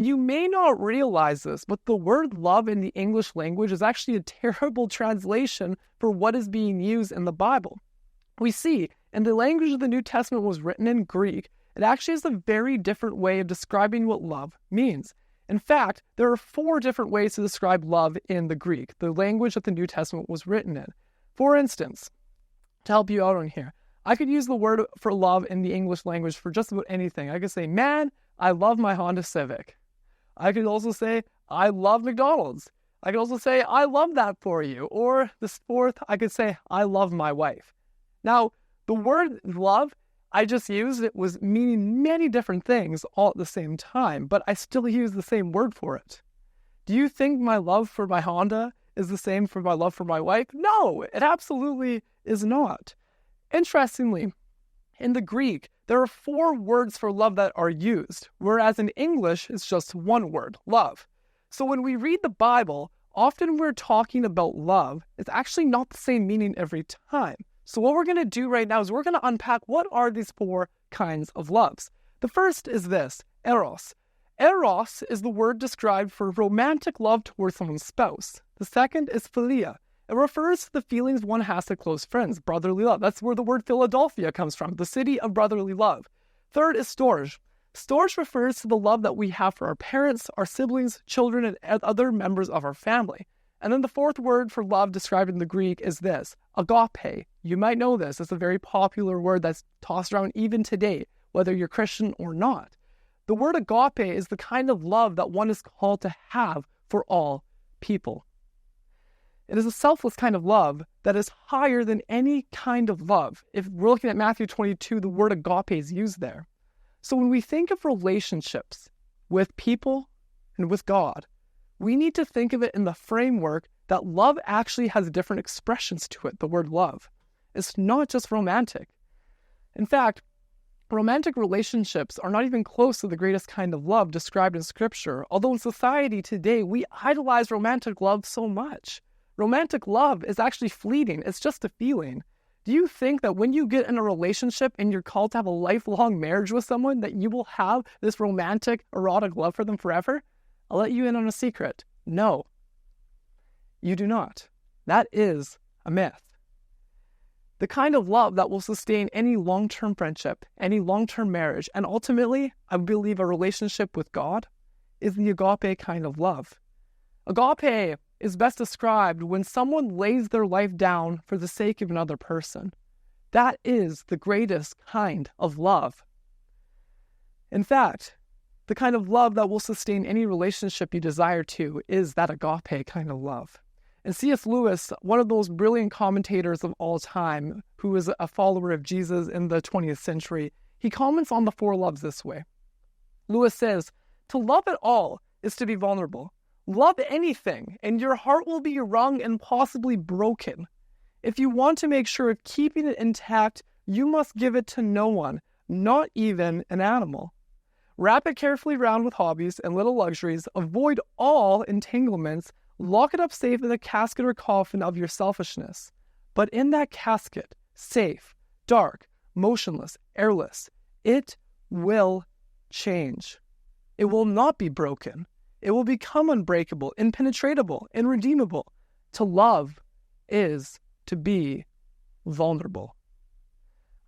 You may not realize this, but the word love in the English language is actually a terrible translation for what is being used in the Bible. We see, in the language of the New Testament was written in Greek, it actually is a very different way of describing what love means. In fact, there are 4 different ways to describe love in the Greek, the language that the New Testament was written in. For instance, to help you out on here, I could use the word for love in the English language for just about anything. I could say, man, I love my Honda Civic. I could also say, I love McDonald's. I could also say, I love that for you. Or the 4th, I could say, I love my wife. Now, the word love I just used, it was meaning many different things all at the same time, but I still use the same word for it. Do you think my love for my Honda is the same for my love for my wife? No, it absolutely is not. Interestingly, in the Greek, there are 4 words for love that are used, whereas in English, it's just 1 word, love. So when we read the Bible, often we're talking about love. It's actually not the same meaning every time. So what we're going to do right now is we're going to unpack what are these 4 kinds of loves. The first is this, eros. Eros is the word described for romantic love towards someone's spouse. The second is philia. It refers to the feelings one has to close friends, brotherly love. That's where the word Philadelphia comes from, the city of brotherly love. Third is storge. Storge refers to the love that we have for our parents, our siblings, children, and other members of our family. And then the 4th word for love described in the Greek is this, agape. You might know this. It's a very popular word that's tossed around even today, whether you're Christian or not. The word agape is the kind of love that one is called to have for all people. It is a selfless kind of love that is higher than any kind of love. If we're looking at Matthew 22, the word agape is used there. So when we think of relationships with people and with God, we need to think of it in the framework that love actually has different expressions to it, the word love. It's not just romantic. In fact, romantic relationships are not even close to the greatest kind of love described in Scripture, although in society today, we idolize romantic love so much. Romantic love is actually fleeting. It's just a feeling. Do you think that when you get in a relationship and you're called to have a lifelong marriage with someone, that you will have this romantic, erotic love for them forever? I'll let you in on a secret. No, you do not. That is a myth. The kind of love that will sustain any long-term friendship, any long-term marriage, and ultimately, I believe a relationship with God, is the agape kind of love. Agape is best described when someone lays their life down for the sake of another person. That is the greatest kind of love. In fact, the kind of love that will sustain any relationship you desire to is that agape kind of love. And C.S. Lewis, one of those brilliant commentators of all time, who is a follower of Jesus in the 20th century, he comments on the 4 loves this way. Lewis says, "To love at all is to be vulnerable. Love anything, and your heart will be wrung and possibly broken. If you want to make sure of keeping it intact, you must give it to no one, not even an animal. Wrap it carefully round with hobbies and little luxuries, avoid all entanglements, lock it up safe in the casket or coffin of your selfishness. But in that casket, safe, dark, motionless, airless, it will change. It will not be broken. It will become unbreakable, impenetrable, irredeemable. To love is to be vulnerable."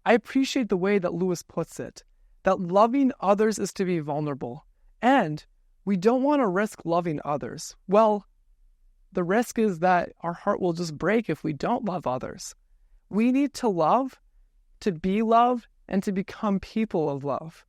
I appreciate the way that Lewis puts it, that loving others is to be vulnerable. And we don't want to risk loving others. Well, the risk is that our heart will just break if we don't love others. We need to love, to be loved, and to become people of love.